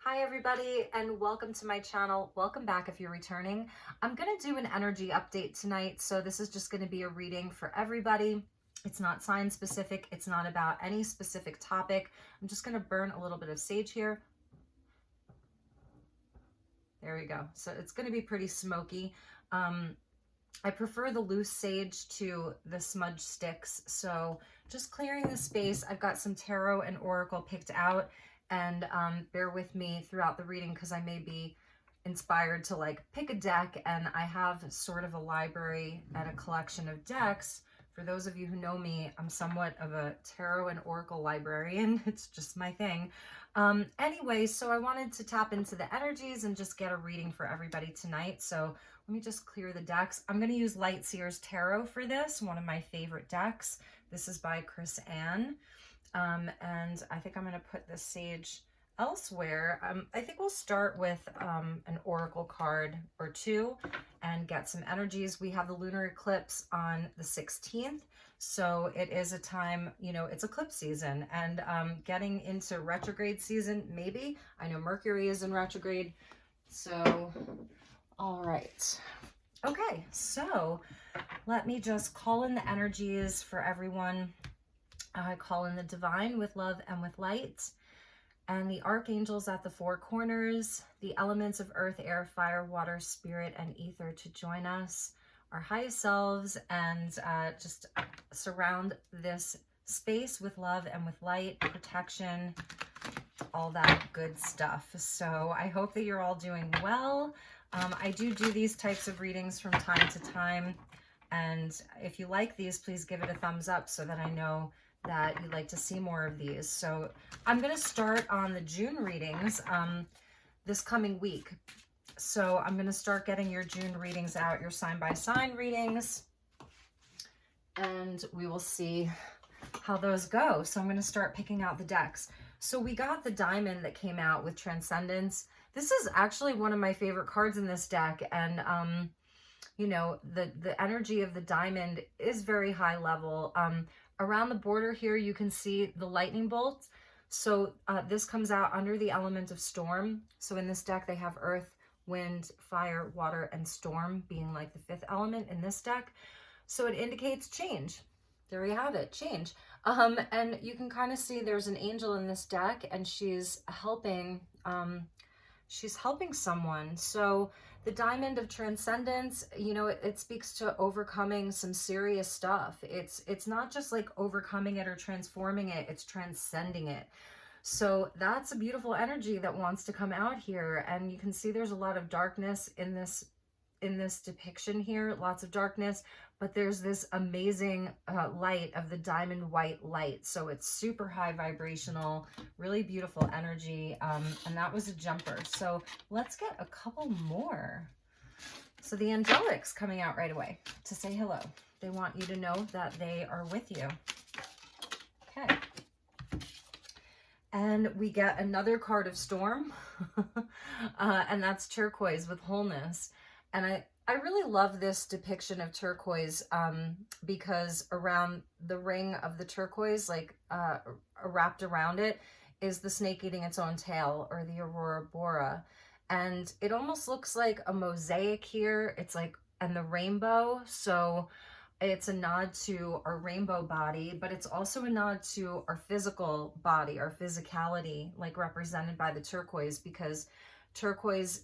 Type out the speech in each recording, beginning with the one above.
Hi everybody and welcome to my channel. Welcome back if you're returning. I'm going to do an energy update tonight, so this is just going to be a reading for everybody. It's not sign specific. It's not about any specific topic. I'm just going to burn a little bit of sage here. There we go. So it's going to be pretty smoky. I prefer the loose sage to the smudge sticks. So just clearing the space. I've got some tarot and oracle picked out, and bear with me throughout the reading because I may be inspired to like pick a deck, and I have sort of a library and a collection of decks. For those of you who know me, I'm somewhat of a tarot and oracle librarian. It's just my thing. Anyway, so I wanted to tap into the energies and just get a reading for everybody tonight. So let me just clear the decks. I'm going to use Lightseer's Tarot for this, one of my favorite decks. This is by Chris Ann. And I think I'm going to put the sage elsewhere. I think we'll start with an oracle card or two and get some energies. We have the lunar eclipse on the 16th. So it is a time, you know, it's eclipse season and getting into retrograde season, maybe. I know Mercury is in retrograde. So, all right. Okay, so let me just call in the energies for everyone. I call in the divine with love and with light, and the archangels at the four corners, the elements of earth, air, fire, water, spirit, and ether to join us, our highest selves, and just surround this space with love and with light, protection, all that good stuff. So I hope that you're all doing well. I do these types of readings from time to time, and if you like these, please give it a thumbs up so that I know that you'd like to see more of these. So I'm going to start on the June readings this coming week. So I'm going to start getting your June readings out, your sign by sign readings, and we will see how those go. So I'm going to start picking out the decks. So we got the diamond that came out with Transcendence. This is actually one of my favorite cards in this deck, and you know, the energy of the diamond is very high level. Around the border here, you can see the lightning bolts. So this comes out under the element of storm. So in this deck, they have earth, wind, fire, water, and storm being like the fifth element in this deck. So it indicates change. There you have it, change. And you can kind of see there's an angel in this deck, and she's helping someone. So the diamond of transcendence, you know, it speaks to overcoming some serious stuff. It's not just like overcoming it or transforming it, it's transcending it. So that's a beautiful energy that wants to come out here. And you can see there's a lot of darkness in this depiction here, lots of darkness, but there's this amazing light of the diamond white light. So it's super high vibrational, really beautiful energy. And that was a jumper. So let's get a couple more. So the angelics coming out right away to say hello. They want you to know that they are with you. Okay. And we get another card of storm, and that's turquoise with wholeness. And I really love this depiction of turquoise because around the ring of the turquoise, like wrapped around it, is the snake eating its own tail, or the aurora bora. And it almost looks like a mosaic here. It's like, and the rainbow. So it's a nod to our rainbow body, but it's also a nod to our physical body, our physicality, like represented by the turquoise, because turquoise,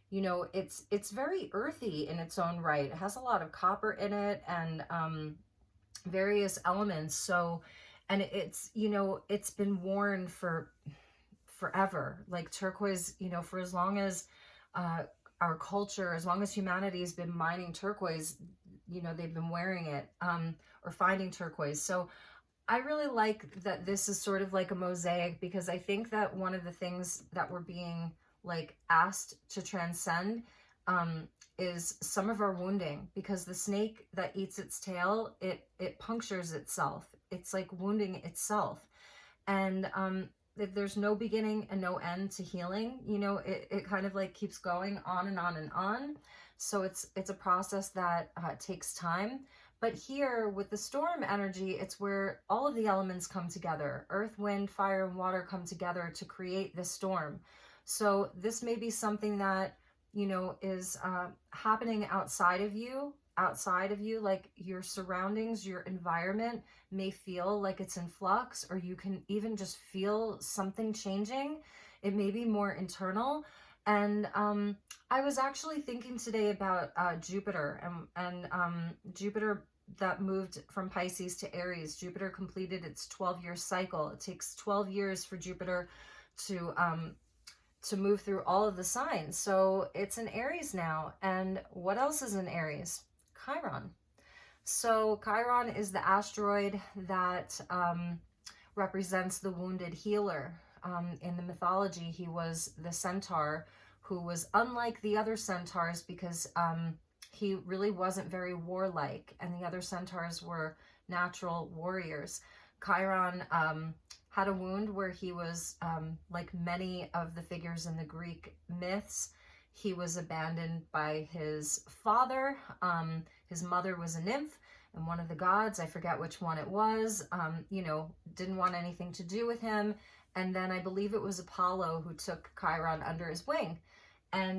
you know, it's very earthy in its own right. It has a lot of copper in it and various elements. So, and it's, you know, it's been worn for forever. Like turquoise, you know, for as long as our culture, as long as humanity has been mining turquoise, you know, they've been wearing it or finding turquoise. So I really like that this is sort of like a mosaic, because I think that one of the things that we're being like asked to transcend is some of our wounding, because the snake that eats its tail, it punctures itself. It's like wounding itself. And if there's no beginning and no end to healing, you know, it kind of like keeps going on and on and on. So it's a process that takes time. But here with the storm energy, it's where all of the elements come together. Earth, wind, fire, and water come together to create this storm. So this may be something that, you know, is happening outside of you, like your surroundings, your environment may feel like it's in flux, or you can even just feel something changing. It may be more internal. And I was actually thinking today about Jupiter and Jupiter that moved from Pisces to Aries. Jupiter completed its 12-year cycle. It takes 12 years for Jupiter to move through all of the signs. So it's in Aries now. And what else is in Aries? Chiron. So Chiron is the asteroid that represents the wounded healer. In the mythology, he was the centaur who was unlike the other centaurs because he really wasn't very warlike, and the other centaurs were natural warriors. Chiron had a wound where he was, like many of the figures in the Greek myths, he was abandoned by his father. His mother was a nymph, and one of the gods, I forget which one it was, you know, didn't want anything to do with him. And then I believe it was Apollo who took Chiron under his wing and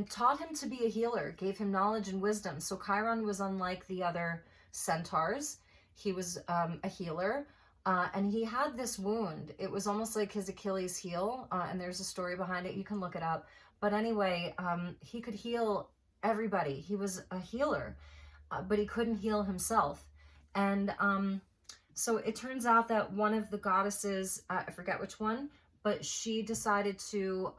taught him to be a healer, gave him knowledge and wisdom. So Chiron was unlike the other centaurs. He was a healer, and he had this wound. It was almost like his Achilles heel, and there's a story behind it. You can look it up. But anyway, he could heal everybody. He was a healer, but he couldn't heal himself. And so it turns out that one of the goddesses, I forget which one, but she decided to,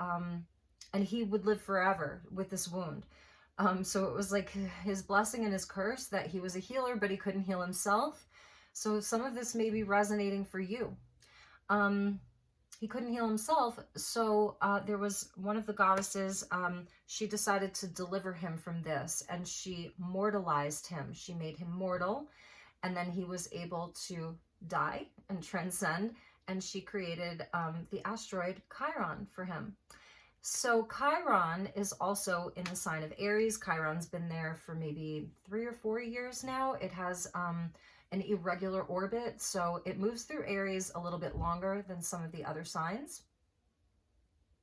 and he would live forever with this wound. So it was like his blessing and his curse that he was a healer, but he couldn't heal himself. So some of this may be resonating for you. He couldn't heal himself, so there was one of the goddesses, she decided to deliver him from this, and she mortalized him. She made him mortal, and then he was able to die and transcend, and she created the asteroid Chiron for him. So Chiron is also in the sign of Aries. Chiron's been there for maybe 3 or 4 years now. It has an irregular orbit, so it moves through Aries a little bit longer than some of the other signs.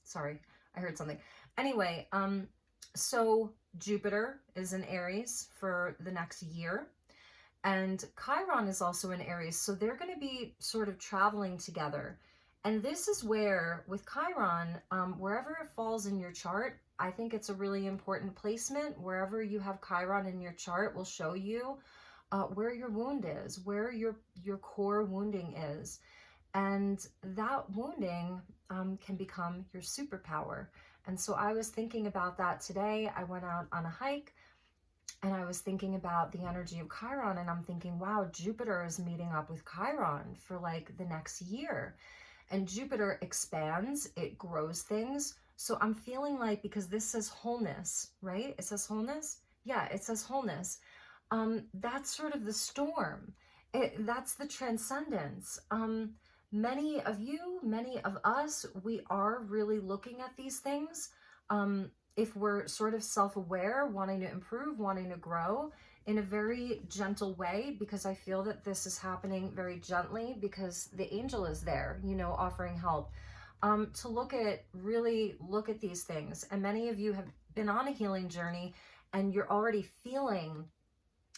Sorry, I heard something. Anyway, so Jupiter is in Aries for the next year, and Chiron is also in Aries, so they're going to be sort of traveling together. And this is where, with Chiron, wherever it falls in your chart, I think it's a really important placement. Wherever you have Chiron in your chart will show you where your wound is, where your core wounding is. And that wounding can become your superpower. And so I was thinking about that today. I went out on a hike and I was thinking about the energy of Chiron, and I'm thinking, wow, Jupiter is meeting up with Chiron for like the next year. And Jupiter expands, it grows things. So I'm feeling like, because this says wholeness, right? It says wholeness? Yeah, it says wholeness. That's sort of the storm. That's the transcendence. Many of you, many of us, we are really looking at these things. If we're sort of self-aware, wanting to improve, wanting to grow in a very gentle way, because I feel that this is happening very gently because the angel is there, you know, offering help, to really look at these things. And many of you have been on a healing journey and you're already feeling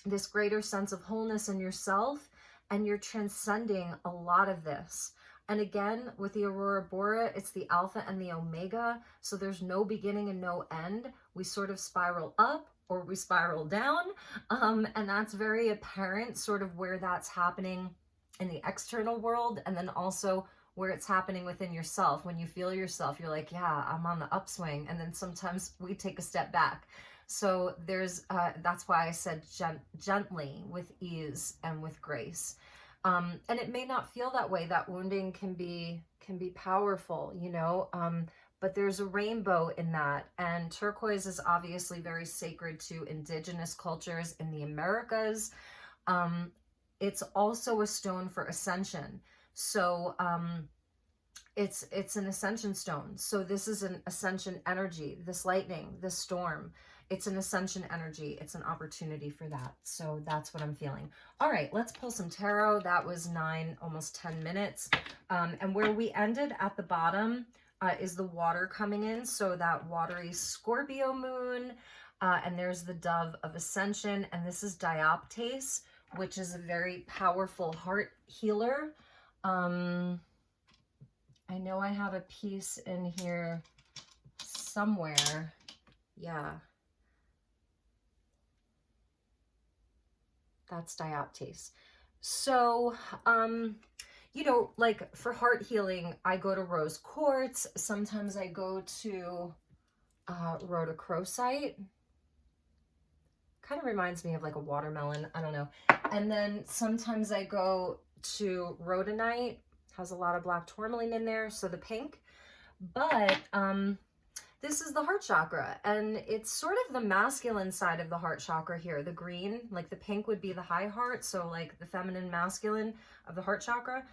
this greater sense of wholeness in yourself, and you're transcending a lot of this. And again, with the Aurora Bora, it's the Alpha and the Omega. So there's no beginning and no end. We sort of spiral up or we spiral down. And that's very apparent, sort of where that's happening in the external world. And then also where it's happening within yourself. When you feel yourself, you're like, yeah, I'm on the upswing. And then sometimes we take a step back. So there's, that's why I said gently, with ease and with grace. And it may not feel that way. That wounding can be powerful, you know, but there's a rainbow in that. And turquoise is obviously very sacred to indigenous cultures in the Americas. It's also a stone for ascension. So it's an ascension stone. So this is an ascension energy, this lightning, this storm. It's an ascension energy. It's an opportunity for that. So that's what I'm feeling. All right, let's pull some tarot. That was 9, almost 10 minutes. And where we ended at the bottom, is the water coming in. So that watery Scorpio moon, and there's the dove of ascension, and this is dioptase, which is a very powerful heart healer. I know I have a piece in here somewhere. Yeah. That's dioptase. So, you know, like for heart healing, I go to rose quartz. Sometimes I go to rhodochrosite. Kind of reminds me of like a watermelon. I don't know. And then sometimes I go to rhodonite. Has a lot of black tourmaline in there, so the pink. But this is the heart chakra, and it's sort of the masculine side of the heart chakra here. The green, like the pink would be the high heart, so like the feminine masculine of the heart chakra.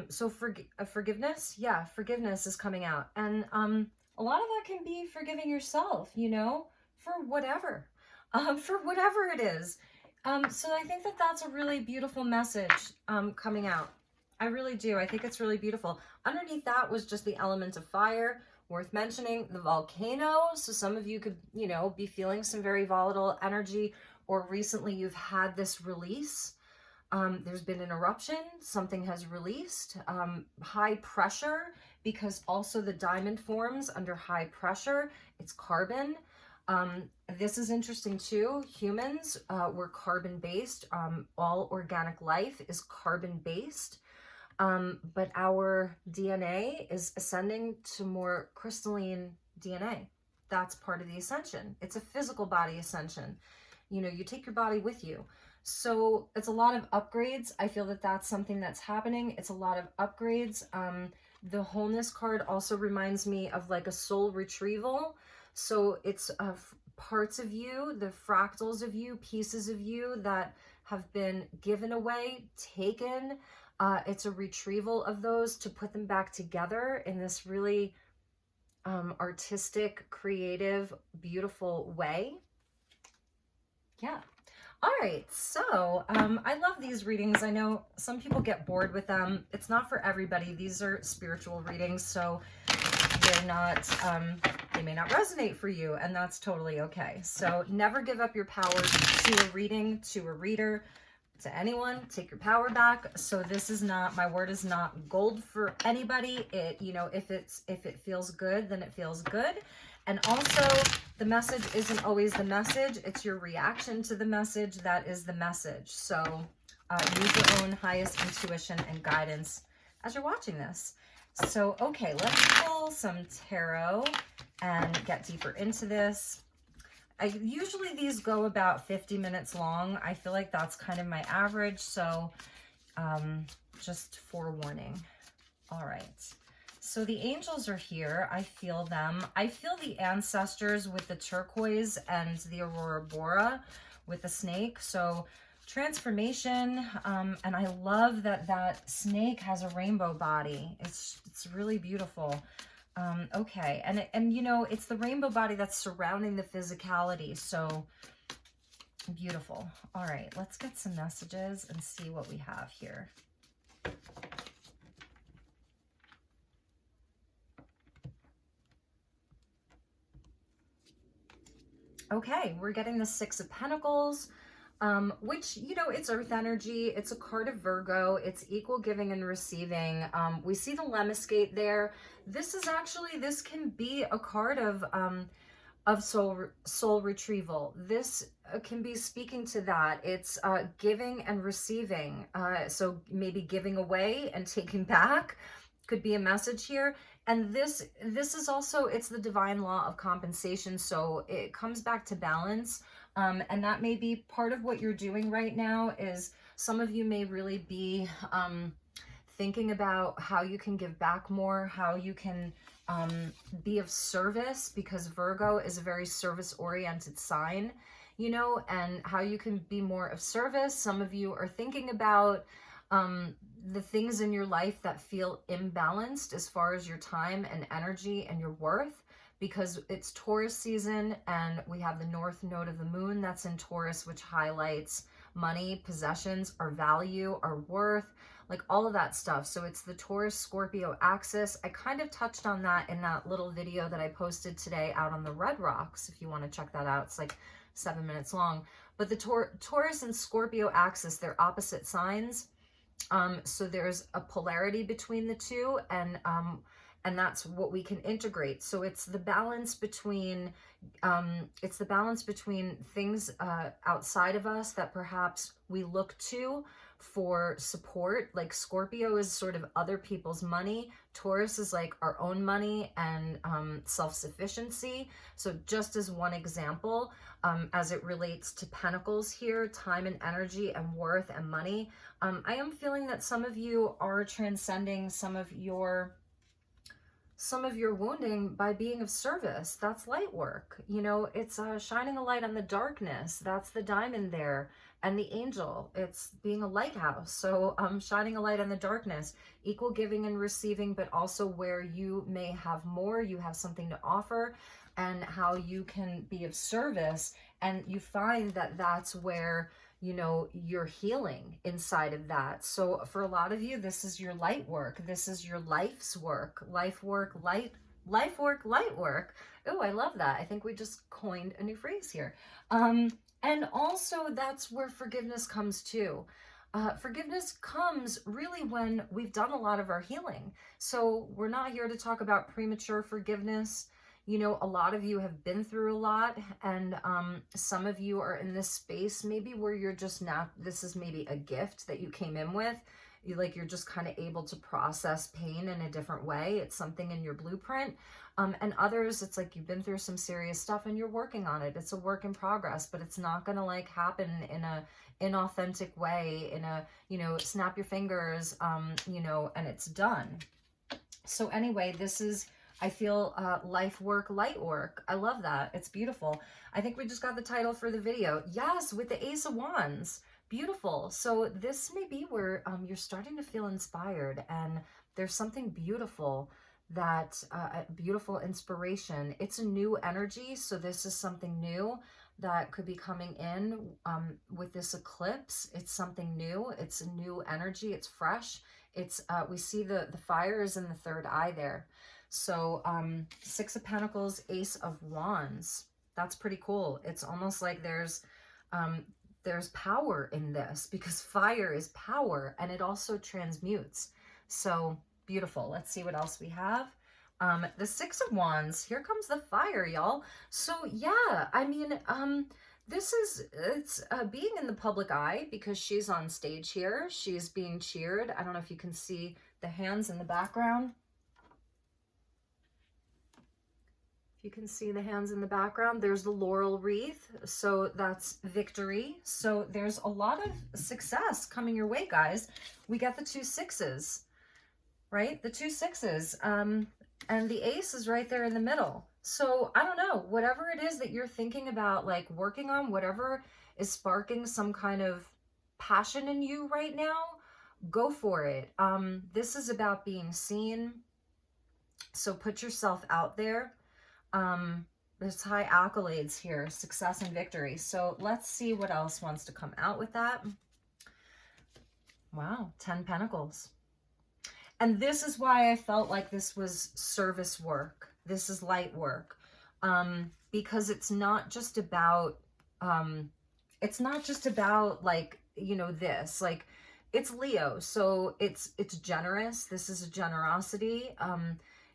So forgiveness, yeah, forgiveness is coming out. And a lot of that can be forgiving yourself, you know, for whatever it is. So I think that that's a really beautiful message coming out. I really do. I think it's really beautiful. Underneath that was just the element of fire. Worth mentioning, the volcano. So some of you could, you know, be feeling some very volatile energy, or recently you've had this release. There's been an eruption, something has released. High pressure, because also the diamond forms under high pressure. It's carbon. This is interesting too. Humans, we're carbon-based. All organic life is carbon-based. But our DNA is ascending to more crystalline DNA. That's part of the ascension. It's a physical body ascension. You know, you take your body with you. So it's a lot of upgrades. I feel that that's something that's happening. It's a lot of upgrades. The wholeness card also reminds me of like a soul retrieval. So it's parts of you, the fractals of you, pieces of you that have been given away, taken. It's a retrieval of those to put them back together in this really artistic, creative, beautiful way. Yeah. All right. So I love these readings. I know some people get bored with them. It's not for everybody. These are spiritual readings, so they're not, they may not resonate for you, and that's totally okay. So never give up your power to a reading, to a reader, to anyone. Take your power back. So this is not, my word is not gold for anybody. It, you know, if it feels good, then it feels good. And also the message isn't always the message. It's your reaction to the message that is the message. So use your own highest intuition and guidance as you're watching this. So, okay, let's pull some tarot and get deeper into this. Usually these go about 50 minutes long. I feel like that's kind of my average. So just forewarning. All right. So the angels are here. I feel them. I feel the ancestors with the turquoise and the aurora bora with the snake. So transformation. And I love that that snake has a rainbow body. It's really beautiful. Okay, and you know, it's the rainbow body that's surrounding the physicality, so beautiful. All right, let's get some messages and see what we have here. Okay, we're getting the Six of Pentacles, which, you know, it's earth energy. It's a card of Virgo. It's equal giving and receiving. We see the lemniscate there. This is actually, this can be a card of soul retrieval. This can be speaking to that. It's giving and receiving. So maybe giving away and taking back could be a message here. And this is also, it's the divine law of compensation. So it comes back to balance. And that may be part of what you're doing right now. Is some of you may really be thinking about how you can give back more, how you can be of service, because Virgo is a very service-oriented sign, you know, and how you can be more of service. Some of you are thinking about the things in your life that feel imbalanced as far as your time and energy and your worth, because it's Taurus season and we have the north node of the moon that's in Taurus, which highlights money, possessions, our value, our worth. like all of that stuff. So it's the Taurus Scorpio axis. I kind of touched on that in that little video that I posted today out on the Red Rocks, if you want to check that out. It's like 7 minutes long. But the Taurus and Scorpio axis, they're opposite signs. So there's a polarity between the two, and that's what we can integrate. So it's the balance between things outside of us that perhaps we look to for support. Like Scorpio is sort of other people's money. Taurus is like our own money and self-sufficiency. So just as one example, as it relates to pentacles here, time and energy and worth and money, I am feeling that some of you are transcending some of your wounding by being of service. That's light work. You know, it's shining a light on the darkness. That's the diamond there. And the angel, it's being a lighthouse. So shining a light on the darkness, equal giving and receiving, but also where you may have more, you have something to offer, and how you can be of service. And you find that that's where, you know, you're healing inside of that. So for a lot of you, this is your light work. This is your life's work. Life work, light work. Oh, I love that. I think we just coined a new phrase here. And also that's where forgiveness comes too. Forgiveness comes really when we've done a lot of our healing. So we're not here to talk about premature forgiveness. You know, a lot of you have been through a lot, and some of you are in this space maybe where you're just not, this is maybe a gift that you came in with. You're just kind of able to process pain in a different way. It's something in your blueprint. And others, it's like you've been through some serious stuff and you're working on it. It's a work in progress, but it's not going to like happen in a inauthentic way, in a, you know, snap your fingers, you know, and it's done. So anyway, this is, I feel life work, light work. I love that. It's beautiful. I think we just got the title for the video. Yes, with the Ace of Wands. Beautiful. So this may be where you're starting to feel inspired, and there's something beautiful, that beautiful inspiration. It's a new energy. So this is something new that could be coming in with this eclipse. It's something new. It's a new energy. It's fresh. It's we see the fire is in the third eye there. So Six of Pentacles, Ace of Wands. That's pretty cool. It's almost like there's power in this, because fire is power and it also transmutes. So beautiful. Let's see what else we have. The Six of Wands. Here comes the fire, y'all. So yeah, I mean, it's being in the public eye, because she's on stage here. She's being cheered. I don't know if you can see the hands in the background. You can see the hands in the background. There's the laurel wreath. So that's victory. So there's a lot of success coming your way, guys. We got the 2 sixes, right? The 2 sixes. And the ace is right there in the middle. So I don't know, whatever it is that you're thinking about, like working on, whatever is sparking some kind of passion in you right now, go for it. This is about being seen. So put yourself out there. There's high accolades here, success and victory. So let's see what else wants to come out with that. Wow, 10 Pentacles. And this is why I felt like this was service work. This is light work. Because it's not just about like, you know, this, like it's Leo. So it's generous. This is a generosity.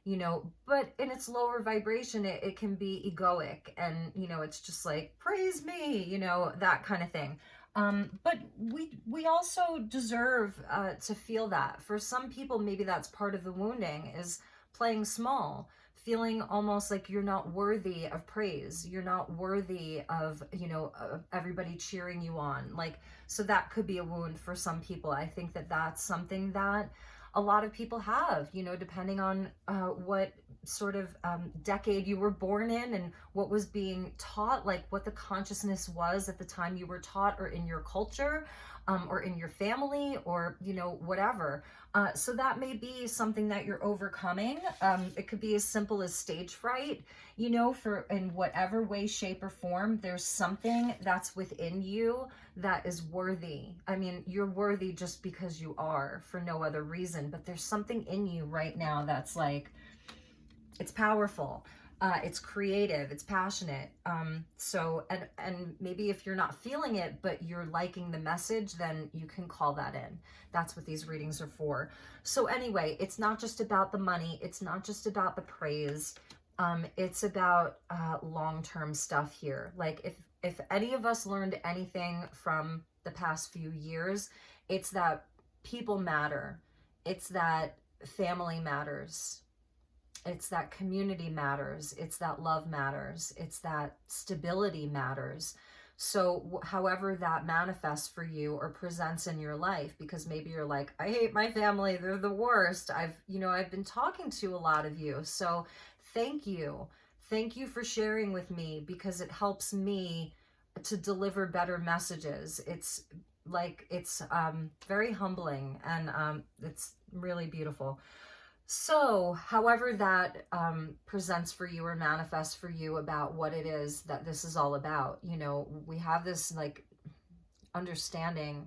You know, but in its lower vibration, it can be egoic, and, you know, it's just like, praise me, you know, that kind of thing. But we also deserve to feel that. For some people, maybe that's part of the wounding, is playing small, feeling almost like you're not worthy of praise. You're not worthy of, you know, everybody cheering you on. Like, so that could be a wound for some people. I think that that's something that a lot of people have, you know, depending on what sort of decade you were born in and what was being taught, like what the consciousness was at the time you were taught, or in your culture, or in your family, or, you know, whatever. So that may be something that you're overcoming. It could be as simple as stage fright, you know, for in whatever way, shape, or form, there's something that's within you that is worthy. I mean, you're worthy just because you are, for no other reason, but there's something in you right now that's like, it's powerful. It's creative, it's passionate. So, and maybe if you're not feeling it, but you're liking the message, then you can call that in. That's what these readings are for. So anyway, it's not just about the money. It's not just about the praise. It's about long-term stuff here. Like if any of us learned anything from the past few years, it's that people matter. It's that family matters. It's that community matters. It's that love matters. It's that stability matters. So however that manifests for you or presents in your life, because maybe you're like, I hate my family, they're the worst. I've been talking to a lot of you. So thank you. Thank you for sharing with me, because it helps me to deliver better messages. It's very humbling, and it's really beautiful. So, however that presents for you or manifests for you about what it is that this is all about, you know, we have this like understanding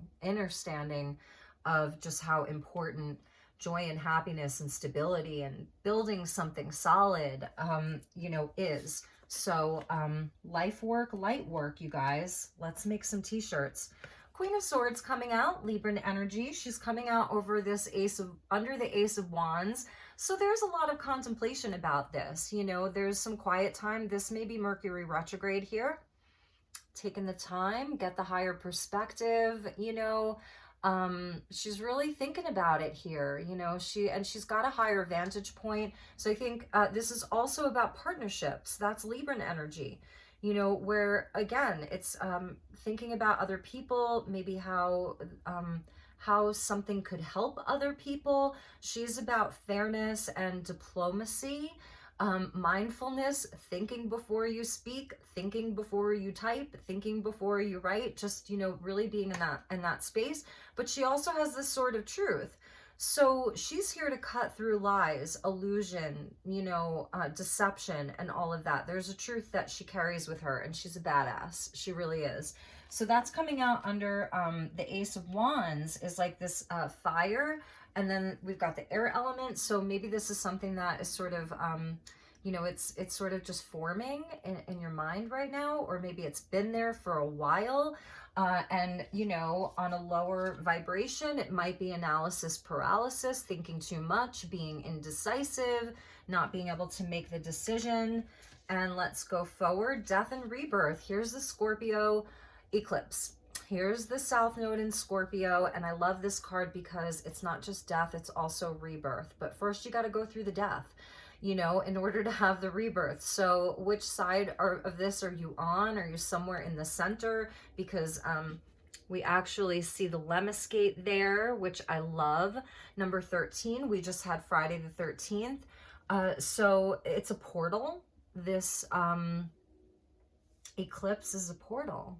of just how important joy and happiness and stability and building something solid, you know, is. So, life work, light work, you guys. Let's make some t-shirts. Queen of Swords coming out, Libran energy. She's coming out over this under the Ace of Wands. So there's a lot of contemplation about this. You know, there's some quiet time. This may be Mercury retrograde here. Taking the time, get the higher perspective, you know. She's really thinking about it here, you know. She's got a higher vantage point. So I think this is also about partnerships. That's Libran energy. You know, where again, it's thinking about other people, maybe how something could help other people. She's about fairness and diplomacy, mindfulness, thinking before you speak, thinking before you type, thinking before you write, just, you know, really being in that space. But she also has this sort of truth. So she's here to cut through lies, illusion, you know, deception, and all of that. There's a truth that she carries with her, and she's a badass. She really is. So that's coming out under the Ace of Wands, is like this fire, and then we've got the air element. So maybe this is something that is sort of, you know, it's sort of just forming in your mind right now, or maybe it's been there for a while. And, you know, on a lower vibration, it might be analysis paralysis, thinking too much, being indecisive, not being able to make the decision. And let's go forward. Death and rebirth. Here's the Scorpio eclipse. Here's the South Node in Scorpio. And I love this card because it's not just death, it's also rebirth. But first you got to go through the death, you know, in order to have the rebirth. So which side of this are you on? Are you somewhere in the center? Because we actually see the lemniscate there, which I love. Number 13, we just had Friday the 13th. So it's a portal. This eclipse is a portal.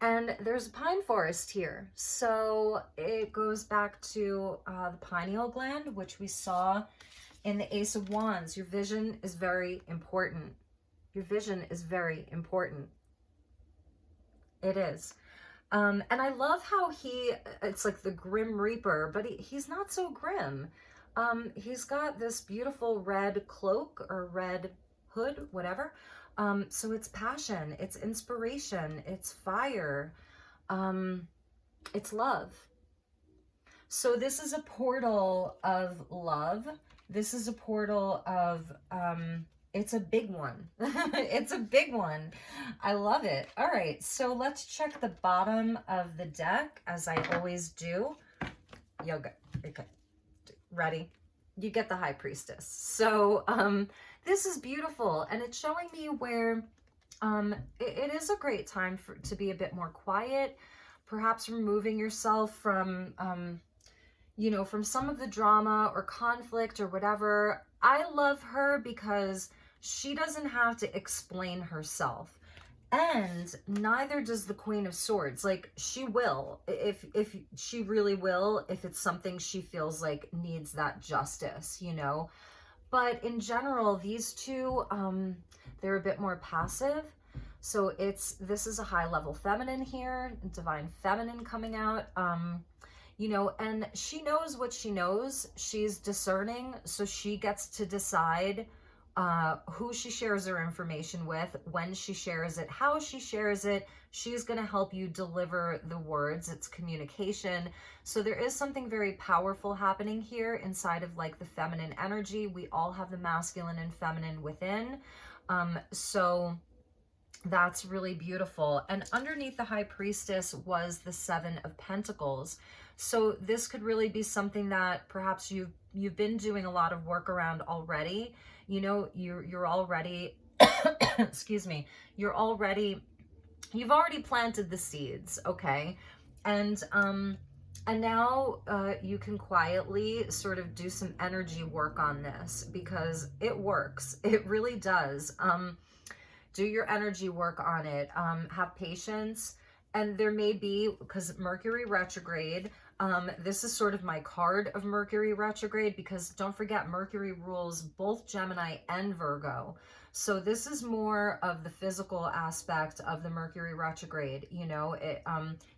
And there's a pine forest here. So it goes back to the pineal gland, which we saw in the Ace of Wands. Your vision is very important. Your vision is very important. It is. And I love how it's like the Grim Reaper, but he's not so grim. He's got this beautiful red cloak or red hood, whatever. So it's passion, it's inspiration, it's fire, it's love. So this is a portal of love. This is a portal of, it's a big one. It's a big one. I love it. All right, so let's check the bottom of the deck, as I always do. Yoga. Okay, ready? You get the High Priestess. So this is beautiful, and it's showing me where it is a great time to be a bit more quiet, perhaps removing yourself from you know, from some of the drama or conflict or whatever. I love her because she doesn't have to explain herself. And neither does the Queen of Swords. Like, she will, if she really will, if it's something she feels like needs that justice, you know. But in general, these two, they're a bit more passive. So this is a high level feminine here, divine feminine coming out. You know, and she knows what she knows. She's discerning, so she gets to decide who she shares her information with, when she shares it, how she shares it. She's going to help you deliver the words. It's communication. So there is something very powerful happening here inside of like the feminine energy. We all have the masculine and feminine within. So that's really beautiful. And underneath the high priestess was the 7 of Pentacles. So this could really be something that perhaps you've been doing a lot of work around already. You know, you're already excuse me, you've already planted the seeds, okay? And now you can quietly sort of do some energy work on this, because it works. It really does. Do your energy work on it. Have patience. And there may be, because Mercury retrograde, this is sort of my card of Mercury retrograde, because don't forget, Mercury rules both Gemini and Virgo. So this is more of the physical aspect of the Mercury retrograde. You know,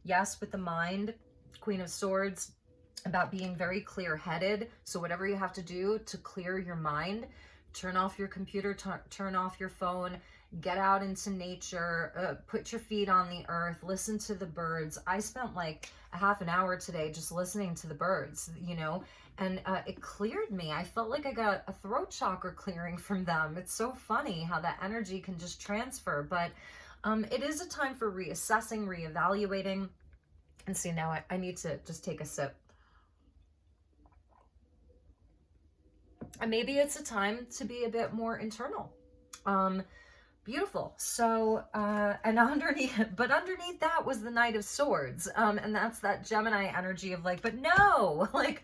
yes, with the mind, Queen of Swords, about being very clear-headed. So whatever you have to do to clear your mind, turn off your computer, turn off your phone, get out into nature, put your feet on the earth, listen to the birds. I spent like a half an hour today just listening to the birds, you know, and it cleared me. I felt like I got a throat chakra clearing from them. It's so funny how that energy can just transfer. But it is a time for reassessing, reevaluating. And see, now I need to just take a sip. And maybe it's a time to be a bit more internal. Beautiful. So, and underneath that was the Knight of Swords. And that's that Gemini energy of like, but no, like,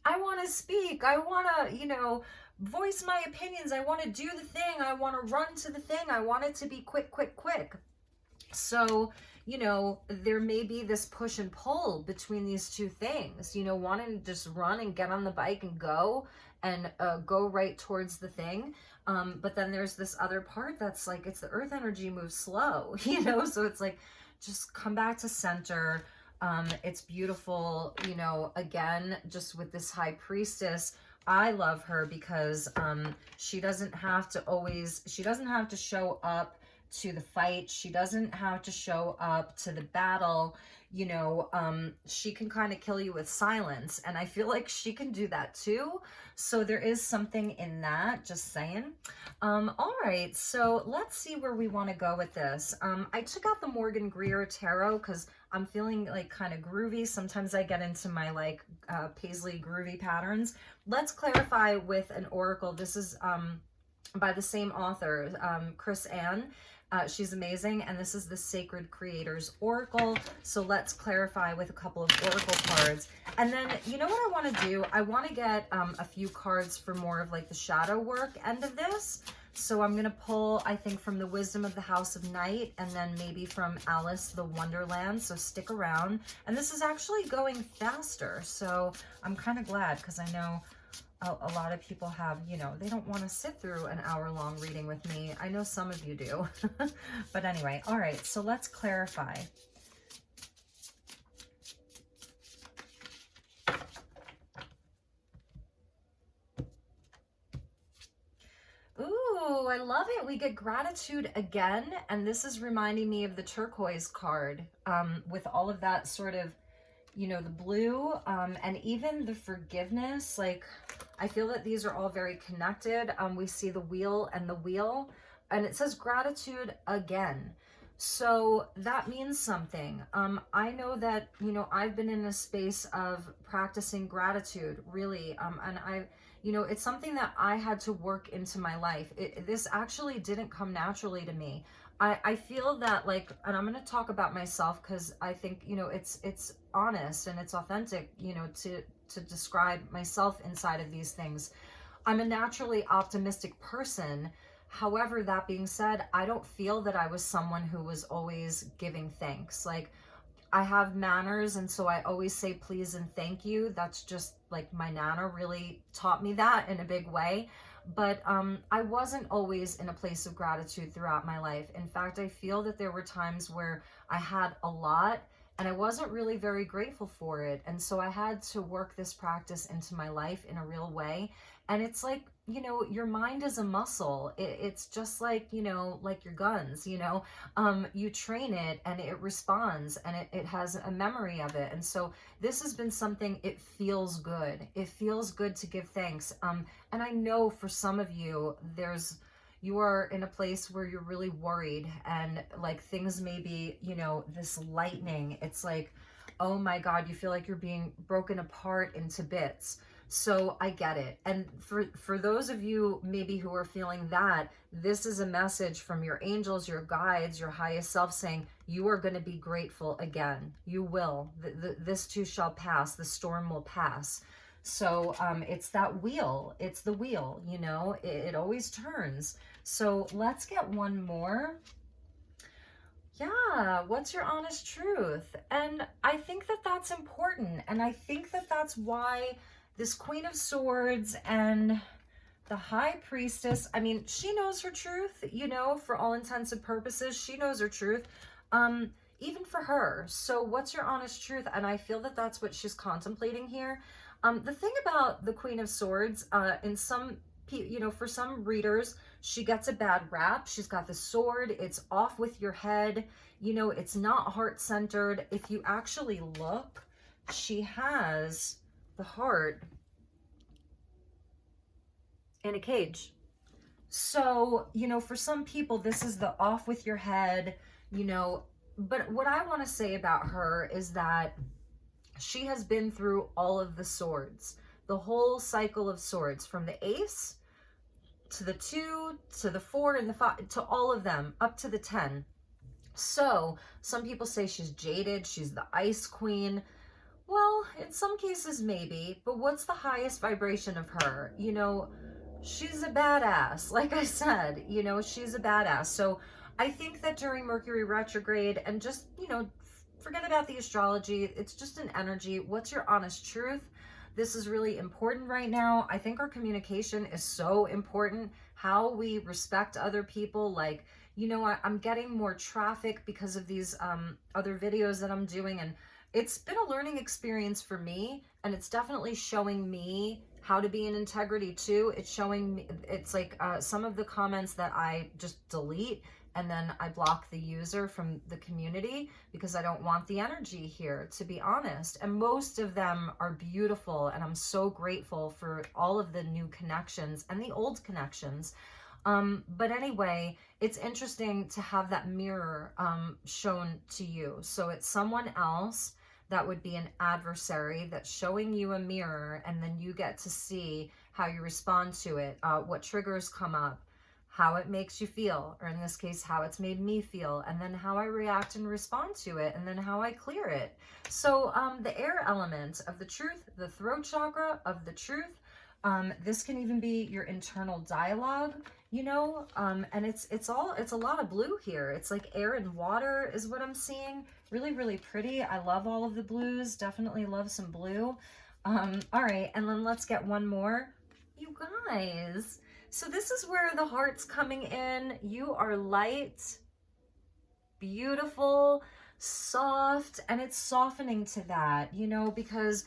I want to speak. I want to, you know, voice my opinions. I want to do the thing. I want to run to the thing. I want it to be quick, quick, quick. So, you know, there may be this push and pull between these two things, you know, wanting to just run and get on the bike and go right towards the thing. But then there's this other part that's like, it's the earth energy moves slow, you know, so it's like, just come back to center. It's beautiful, you know, again, just with this high priestess. I love her because she doesn't have to show up to the fight. She doesn't have to show up to the battle. You know, she can kind of kill you with silence. And I feel like she can do that too. So there is something in that, just saying. All right, so let's see where we want to go with this. I took out the Morgan Greer Tarot because I'm feeling like kind of groovy. Sometimes I get into my like paisley groovy patterns. Let's clarify with an oracle. This is by the same author, Chris Ann. She's amazing, and this is the Sacred Creators Oracle. So let's clarify with a couple of oracle cards. And then, you know what I want to do? I want to get a few cards for more of like the shadow work end of this. So I'm going to pull, I think, from the Wisdom of the House of Night, and then maybe from Alice the Wonderland. So stick around. And this is actually going faster. So I'm kind of glad, because I know a lot of people have, you know, they don't want to sit through an hour-long reading with me. I know some of you do. But anyway, all right, so let's clarify. Ooh, I love it. We get gratitude again. And this is reminding me of the turquoise card with all of that sort of, you know, the blue and even the forgiveness. Like, I feel that these are all very connected. We see the wheel and the wheel, and it says gratitude again. So that means something. I know that, you know, I've been in a space of practicing gratitude, really. And you know, it's something that I had to work into my life. This actually didn't come naturally to me. I feel that, like, and I'm going to talk about myself because I think, you know, it's honest and it's authentic, you know, to describe myself inside of these things. I'm a naturally optimistic person. However, that being said, I don't feel that I was someone who was always giving thanks. Like, I have manners, and so I always say please and thank you. That's just like my Nana really taught me that in a big way. But I wasn't always in a place of gratitude throughout my life. In fact, I feel that there were times where I had a lot and I wasn't really very grateful for it. And so I had to work this practice into my life in a real way. And it's like, you know, your mind is a muscle. It's just like, you know, like your guns, you know, you train it and it responds and it has a memory of it. And so this has been something, it feels good. It feels good to give thanks. And I know for some of you, you are in a place where you're really worried and like things may be, you know, this lightning. It's like, oh my God, you feel like you're being broken apart into bits. So I get it. And for those of you maybe who are feeling that, this is a message from your angels, your guides, your highest self saying, you are going to be grateful again. You will. This too shall pass. The storm will pass. So it's that wheel. It's the wheel, you know, it always turns. So let's get one more. Yeah, what's your honest truth? And I think that that's important. And I think that that's why this Queen of Swords and the High Priestess, I mean, she knows her truth, you know, for all intents and purposes, she knows her truth, even for her. So what's your honest truth? And I feel that that's what she's contemplating here. The thing about the Queen of Swords, in some, you know, for some readers, she gets a bad rap. She's got the sword. It's off with your head. You know, it's not heart-centered. If you actually look, she has the heart in a cage. So, you know, for some people, this is the off with your head, you know, but what I want to say about her is that she has been through all of the swords, the whole cycle of swords, from the ace to the 2 to the 4 and the 5, to all of them up to the 10. So some people say she's jaded, she's the ice queen. Well, in some cases maybe, but what's the highest vibration of her? You know, she's a badass. Like I said, you know, she's a badass. So I think that during Mercury retrograde, and just, you know, forget about the astrology, it's just an energy. What's your honest truth? This is really important right now. I think our communication is so important. How we respect other people. Like, you know, I'm getting more traffic because of these other videos that I'm doing, and it's been a learning experience for me, and it's definitely showing me how to be in integrity too. It's showing me, it's like some of the comments that I just delete and then I block the user from the community because I don't want the energy here, to be honest. And most of them are beautiful, and I'm so grateful for all of the new connections and the old connections. But anyway, it's interesting to have that mirror shown to you. So it's someone else that would be an adversary that's showing you a mirror, and then you get to see how you respond to it, what triggers come up, how it makes you feel, or in this case, how it's made me feel, and then how I react and respond to it, and then how I clear it. So the air element of the truth, the throat chakra of the truth, this can even be your internal dialogue, you know, and it's a lot of blue here. It's like air and water is what I'm seeing. Really, really pretty. I love all of the blues. Definitely love some blue. All right, and then let's get one more. You guys, so this is where the heart's coming in. You are light, beautiful, soft, and it's softening to that, you know, because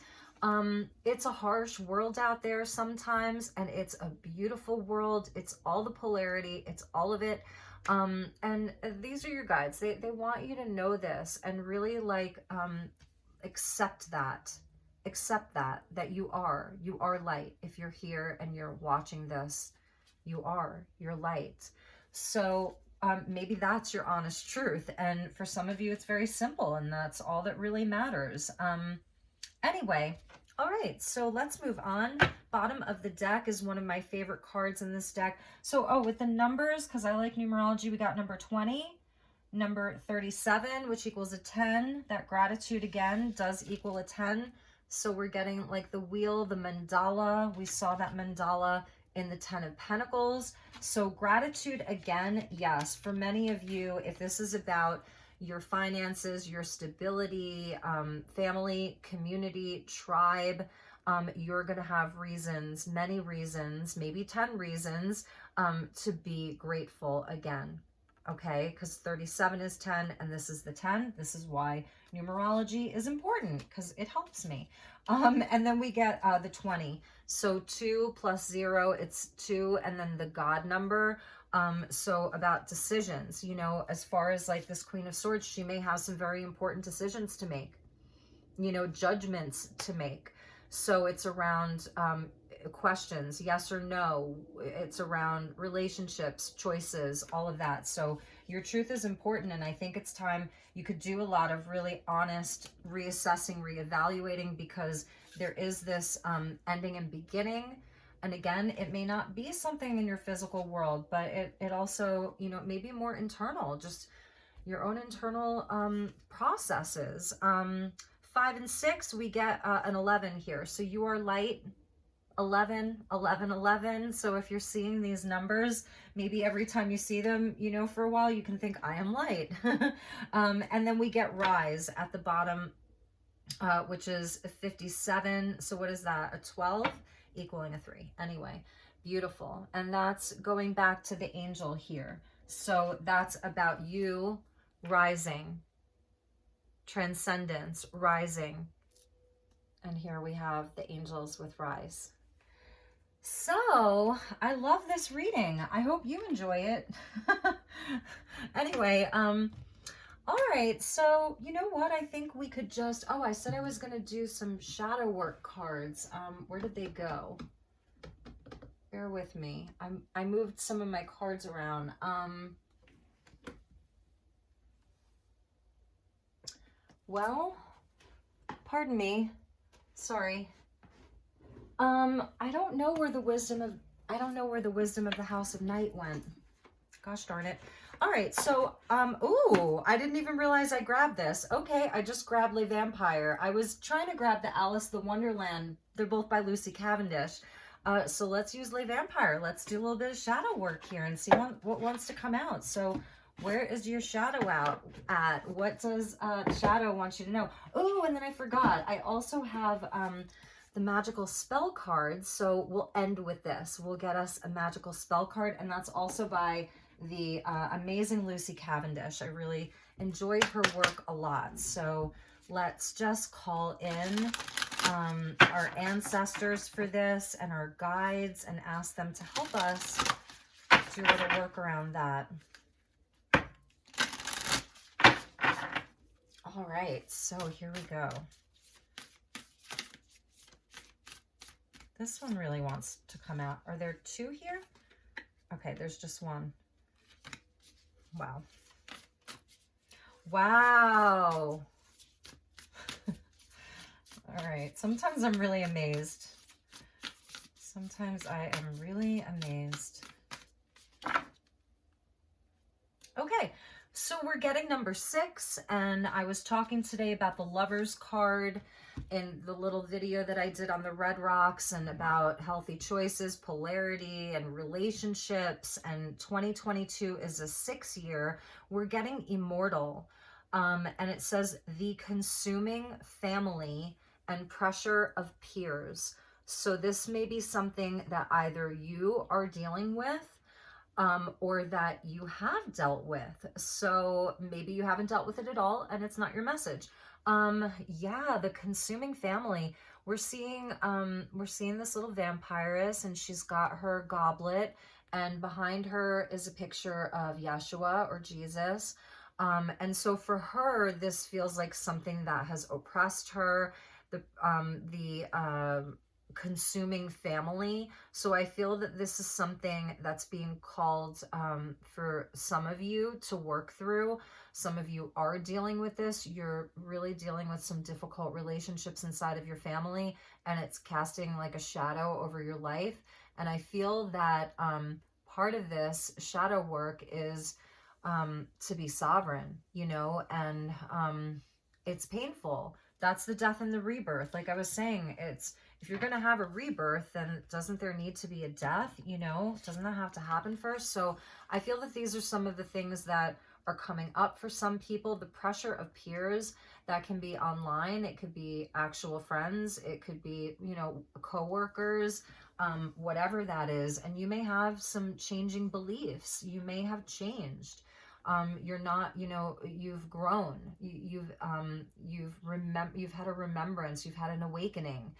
it's a harsh world out there sometimes, and it's a beautiful world. It's all the polarity, it's all of it. And these are your guides. They want you to know this and really like accept that you are light. If you're here and you're watching this, you're light. So maybe that's your honest truth, and for some of you it's very simple, and that's all that really matters. Anyway, all right, so let's move on. Bottom of the deck is one of my favorite cards in this deck. So, with the numbers, because I like numerology, we got number 20, number 37, which equals a 10. That gratitude again does equal a 10. So we're getting like the wheel, the mandala. We saw that mandala in the 10 of Pentacles. So gratitude again, yes, for many of you, if this is about your finances, your stability, family, community, tribe, you're going to have reasons, many reasons, maybe 10 reasons to be grateful again. Okay, because 37 is 10 and this is the 10. This is why numerology is important, because it helps me. And then we get the 20. So 2 plus 0, it's 2, and then the God number. So about decisions, you know, as far as like this Queen of Swords, she may have some very important decisions to make, you know, judgments to make. So it's around questions, yes or no. It's around relationships, choices, all of that. So your truth is important, and I think it's time you could do a lot of really honest reassessing, reevaluating, because there is this ending and beginning. And again, it may not be something in your physical world, but it also, you know, may be more internal, just your own internal processes. 5 and 6, we get an 11 here. So you are light. 11, 11, 11. So if you're seeing these numbers, maybe every time you see them, you know, for a while, you can think, I am light. And then we get rise at the bottom, which is 57. So what is that? A 12 equaling a 3. Anyway, beautiful. And that's going back to the angel here. So that's about you rising, transcendence, rising. And here we have the angels with rise. So I love this reading. I hope you enjoy it. Anyway, all right. So you know what? I think we could just, oh, I said I was going to do some shadow work cards. Where did they go? Bear with me. I moved some of my cards around. Well, pardon me. Sorry. I don't know where the wisdom of the House of Night went. Gosh darn it. All right, so ooh, I didn't even realize I grabbed this. Okay, I just grabbed Le Vampire. I was trying to grab the Alice the Wonderland. They're both by Lucy Cavendish. So let's use Le Vampire. Let's do a little bit of shadow work here and see what wants to come out. So where is your shadow out at? What does shadow want you to know? Oh, and then I forgot. I also have the magical spell cards. So we'll end with this. We'll get us a magical spell card, and that's also by the amazing Lucy Cavendish. I really enjoyed her work a lot. So let's just call in our ancestors for this and our guides and ask them to help us do a little work around that. All right, so here we go. This one really wants to come out. Are there two here? Okay, there's just one. Wow. Wow. All right, sometimes I'm really amazed. Sometimes I am really amazed. Okay, so we're getting number 6, and I was talking today about the Lovers card in the little video that I did on the red rocks and about healthy choices, polarity, and relationships. And 2022 is a 6 year. We're getting immortal. And it says the consuming family and pressure of peers. So this may be something that either you are dealing with or that you have dealt with. So maybe you haven't dealt with it at all and it's not your message. Yeah, the consuming family. We're seeing this little vampiress, and she's got her goblet, and behind her is a picture of Yeshua or Jesus. And so for her, this feels like something that has oppressed her, the consuming family. So I feel that this is something that's being called for some of you to work through. Some of you are dealing with this. You're really dealing with some difficult relationships inside of your family, and it's casting like a shadow over your life. And I feel that part of this shadow work is to be sovereign, you know, and it's painful. That's the death and the rebirth. Like I was saying, it's, if you're going to have a rebirth, then doesn't there need to be a death? You know, doesn't that have to happen first? So I feel that these are some of the things that are coming up for some people. The pressure of peers, that can be online, it could be actual friends, it could be, you know, coworkers, whatever that is. And you may have some changing beliefs. You may have changed. You're not, you know, you've grown. You've had a remembrance. You've had an awakening.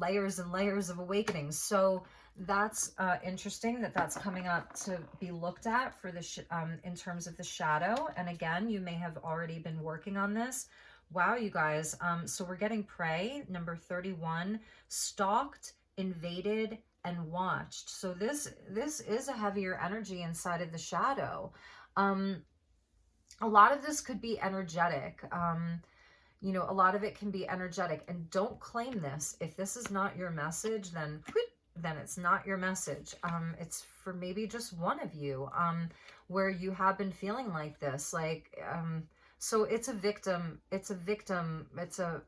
Layers and layers of awakenings. So that's interesting that that's coming up to be looked at for the in terms of the shadow. And again, you may have already been working on this. Wow, you guys. So we're getting prey, number 31, stalked, invaded, and watched. So this is a heavier energy inside of the shadow. A lot of this could be energetic. You know, a lot of it can be energetic, and don't claim this. If this is not your message, then it's not your message. It's for maybe just one of you, where you have been feeling like this, like, so it's a victim, it's a,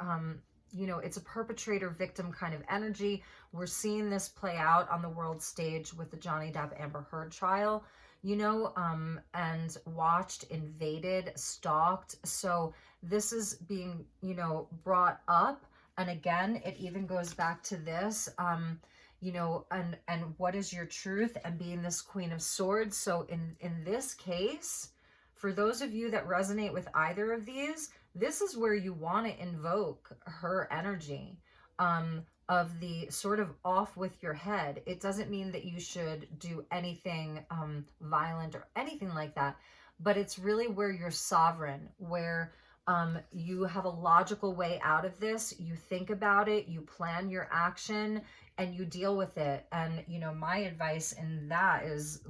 you know, it's a perpetrator victim kind of energy. We're seeing this play out on the world stage with the Johnny Depp Amber Heard trial, you know, and watched, invaded, stalked. So this is being, you know, brought up. And again, it even goes back to this, you know, and what is your truth, and being this Queen of Swords. So in this case, for those of you that resonate with either of these, this is where you want to invoke her energy, of the sort of off with your head. It doesn't mean that you should do anything violent or anything like that, but it's really where you're sovereign, where you have a logical way out of this. You think about it, you plan your action, and you deal with it. And, you know, my advice in that is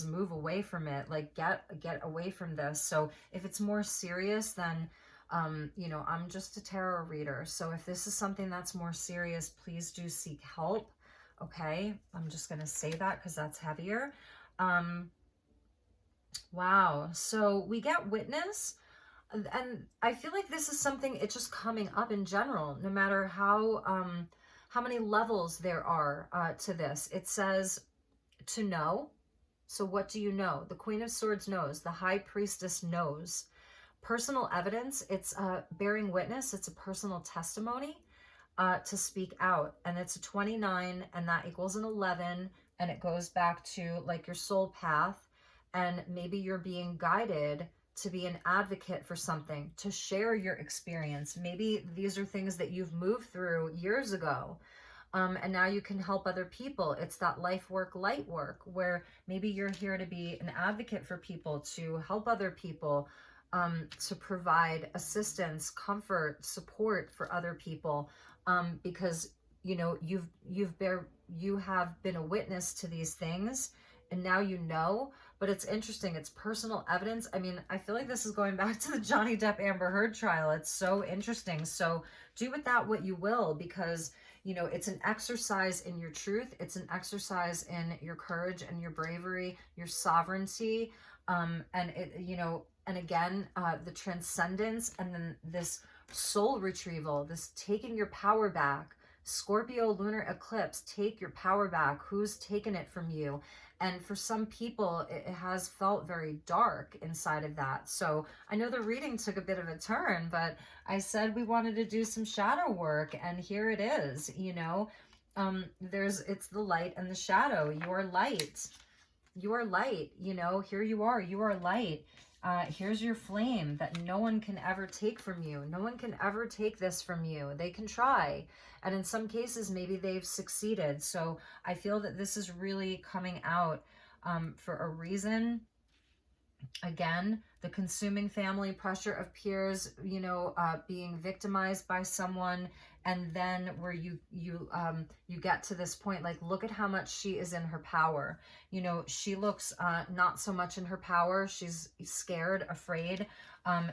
move away from it. Like, get away from this. So if it's more serious, then you know, I'm just a tarot reader. So if this is something that's more serious, please do seek help. Okay, I'm just going to say that because that's heavier. Wow. So we get witness. And I feel like this is something, it's just coming up in general, no matter how many levels there are to this. It says to know. So what do you know? The Queen of Swords knows. The High Priestess knows. Personal evidence, it's bearing witness. It's a personal testimony to speak out. And it's a 29, and that equals an 11. And it goes back to like your soul path. And maybe you're being guided to be an advocate for something, to share your experience. Maybe these are things that you've moved through years ago. And now you can help other people. It's that life work, light work, where maybe you're here to be an advocate for people, to help other people, to provide assistance, comfort, support for other people, because, you know, you have been a witness to these things, and now you know. But it's interesting. It's personal evidence. I mean, I feel like this is going back to the Johnny Depp Amber Heard trial. It's so interesting. So do with that what you will, because, you know, it's an exercise in your truth. It's an exercise in your courage and your bravery, your sovereignty. And it, you know, and again, the transcendence, and then this soul retrieval, this taking your power back. Scorpio lunar eclipse, take your power back. Who's taken it from you? And for some people, it has felt very dark inside of that. So I know the reading took a bit of a turn, but I said we wanted to do some shadow work, and here it is. You know, it's the light and the shadow. You are light. You are light. You know, here you are. You are light. Here's your flame that no one can ever take from you. No one can ever take this from you. They can try. And in some cases, maybe they've succeeded. So I feel that this is really coming out for a reason. Again, the consuming family, pressure of peers, you know, being victimized by someone, and then where you get to this point, like, look at how much she is in her power. You know, she looks not so much in her power. She's scared, afraid.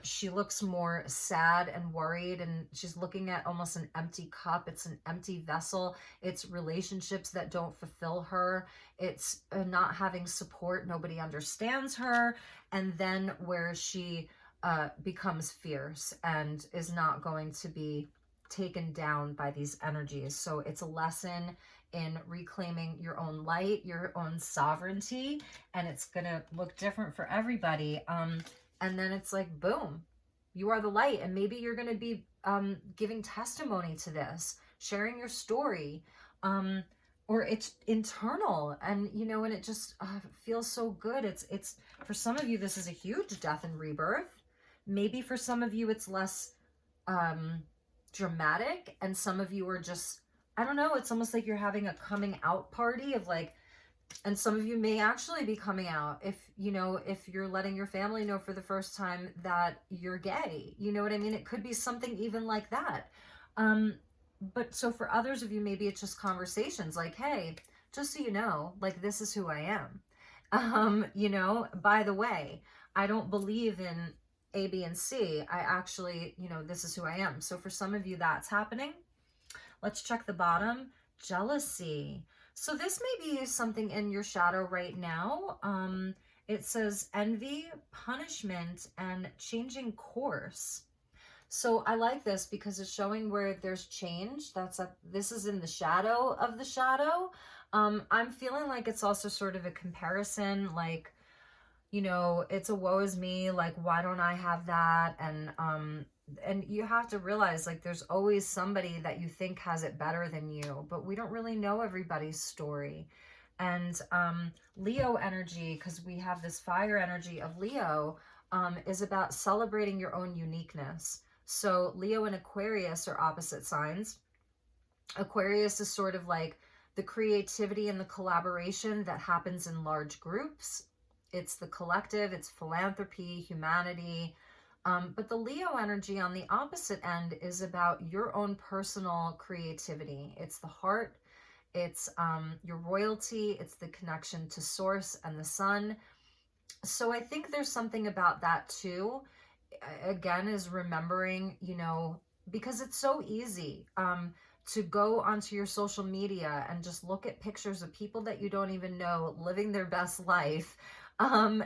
She looks more sad and worried, and she's looking at almost an empty cup. It's an empty vessel. It's relationships that don't fulfill her. It's not having support. Nobody understands her. and then where she becomes fierce and is not going to be taken down by these energies. So it's a lesson in reclaiming your own light, your own sovereignty, and it's gonna look different for everybody. And then it's like, boom, you are the light, and maybe you're gonna be giving testimony to this, sharing your story, or it's internal, and you know, and it just feels so good. It's for some of you, this is a huge death and rebirth. Maybe for some of you, it's less dramatic, and some of you are just, I don't know, it's almost like you're having a coming out party of like, and some of you may actually be coming out if, you know, if you're letting your family know for the first time that you're gay, you know what I mean? It could be something even like that. But so for others of you, maybe it's just conversations like, hey, just so you know, like, this is who I am. You know, by the way, I don't believe in A, B, and C. I actually, you know, this is who I am. So for some of you, that's happening. Let's check the bottom. Jealousy. So this may be something in your shadow right now. It says envy, punishment, and changing course. So I like this because it's showing where there's change. This is in the shadow of the shadow. I'm feeling like it's also sort of a comparison, like, you know, it's a woe is me, like, why don't I have that? And you have to realize, like, there's always somebody that you think has it better than you, but we don't really know everybody's story. And Leo energy, because we have this fire energy of Leo, is about celebrating your own uniqueness. So Leo and Aquarius are opposite signs. Aquarius is sort of like the creativity and the collaboration that happens in large groups. It's the collective, it's philanthropy, humanity. But the Leo energy on the opposite end is about your own personal creativity. It's the heart, it's your royalty, it's the connection to source and the sun. So I think there's something about that too. Again, is remembering, you know, because it's so easy to go onto your social media and just look at pictures of people that you don't even know living their best life. And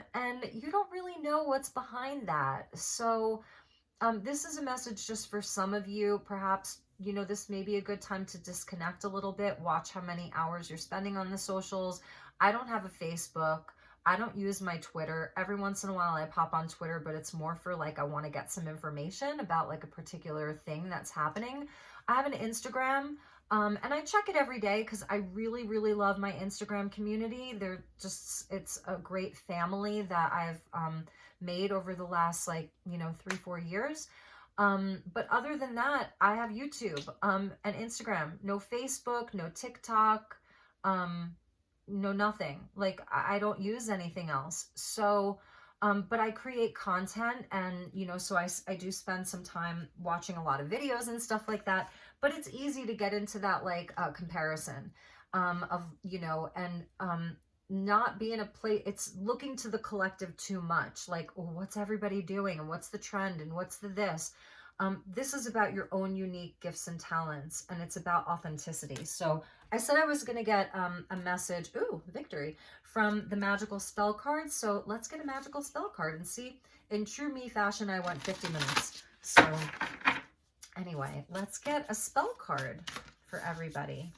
you don't really know what's behind that. So this is a message just for some of you. Perhaps, you know, this may be a good time to disconnect a little bit, watch how many hours you're spending on the socials. I don't have a Facebook. I don't use my Twitter. Every once in a while I pop on Twitter, but it's more for like, I want to get some information about like a particular thing that's happening. I have an Instagram, and I check it every day because I really, really love my Instagram community. They're just, it's a great family that I've made over the last, like, you know, 3-4 years. But other than that, I have YouTube and Instagram, no Facebook, no TikTok, no nothing. Like, I don't use anything else. So but I create content, and you know, so I do spend some time watching a lot of videos and stuff like that. But it's easy to get into that like comparison of, you know, and not be in a place, it's looking to the collective too much, like, oh, what's everybody doing, and what's the trend, and what's the this. This is about your own unique gifts and talents, and it's about authenticity. So I said I was going to get a message, ooh, victory, from the magical spell card. So let's get a magical spell card and see. In true me fashion, I went 50 minutes. So anyway, let's get a spell card for everybody.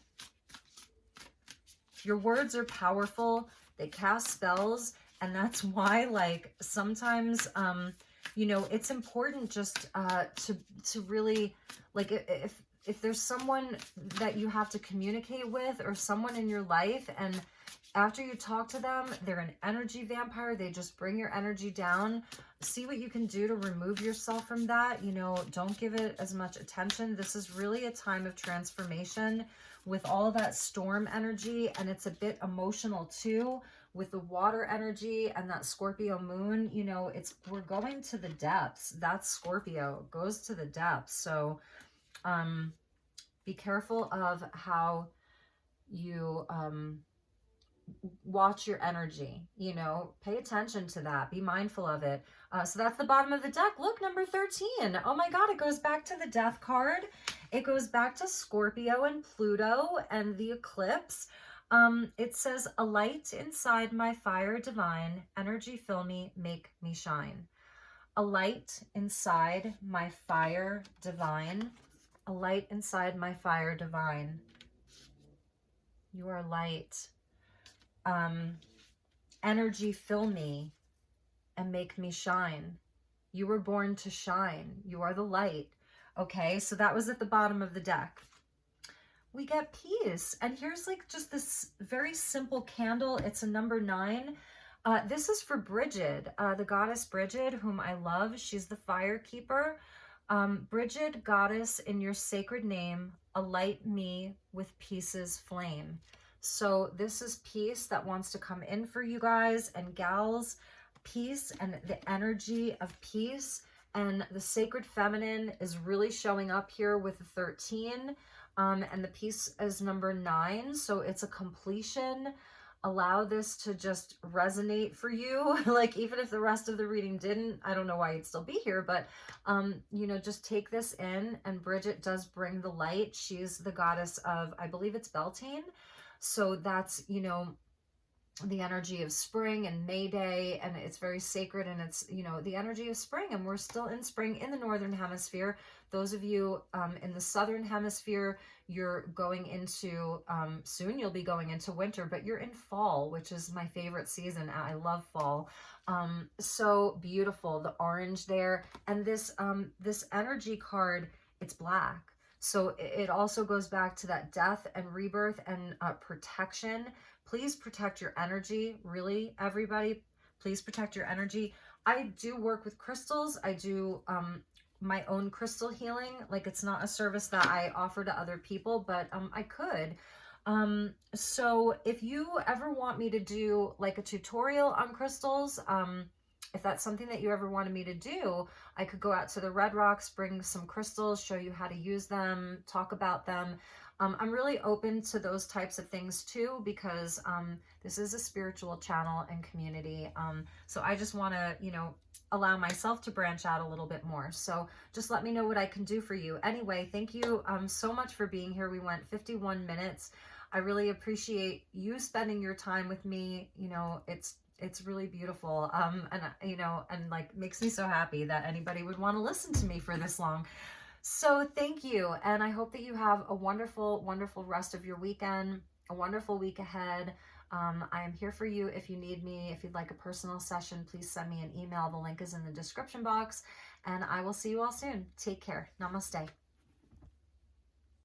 Your words are powerful. They cast spells, and that's why, like, sometimes you know, it's important just to really, like, if there's someone that you have to communicate with, or someone in your life, and after you talk to them, they're an energy vampire, they just bring your energy down, see what you can do to remove yourself from that. You know, don't give it as much attention. This is really a time of transformation with all that storm energy, and it's a bit emotional too, with the water energy and that Scorpio moon. You know, we're going to the depths. That's Scorpio, goes to the depths. So be careful of how you watch your energy, you know, pay attention to that, be mindful of it. So that's the bottom of the deck. Look, number 13. Oh my God, it goes back to the death card. It goes back to Scorpio and Pluto and the eclipse. It says, a light inside my fire divine, energy fill me, make me shine. A light inside my fire divine, a light inside my fire divine. You are light. Energy fill me and make me shine. You were born to shine. You are the light. Okay, so that was at the bottom of the deck. We get peace. And here's like just this very simple candle. It's a number 9. This is for Bridget, the goddess Bridget, whom I love. She's the fire keeper. Bridget, goddess, in your sacred name, alight me with peace's flame. So this is peace that wants to come in for you guys and gals. Peace and the energy of peace. And the sacred feminine is really showing up here with the 13. And the piece is number 9, so it's a completion. Allow this to just resonate for you. Like, even if the rest of the reading didn't, I don't know why you'd still be here, but, you know, just take this in. And Bridget does bring the light. She's the goddess of, I believe it's Beltane. So that's, you know, the energy of spring and May Day, and it's very sacred, and it's, you know, the energy of spring, and we're still in spring in the northern hemisphere. Those of you in the southern hemisphere, you're going into soon you'll be going into winter, but you're in fall, which is my favorite season. I love fall. So beautiful, the orange there. And this this energy card, it's black. So it also goes back to that death and rebirth and protection. Please protect your energy, really, everybody. Please protect your energy. I do work with crystals. I do my own crystal healing. Like, it's not a service that I offer to other people, but I could. So if you ever want me to do like a tutorial on crystals, if that's something that you ever wanted me to do, I could go out to the Red Rocks, bring some crystals, show you how to use them, talk about them. I'm really open to those types of things too, because this is a spiritual channel and community. So I just want to, you know, allow myself to branch out a little bit more. So just let me know what I can do for you. Anyway, thank you so much for being here. We went 51 minutes. I really appreciate you spending your time with me. You know, it's really beautiful. And you know, and like makes me so happy that anybody would want to listen to me for this long. So thank you. And I hope that you have a wonderful, wonderful rest of your weekend, a wonderful week ahead. I am here for you if you need me. If you'd like a personal session, please send me an email. The link is in the description box, and I will see you all soon. Take care. Namaste.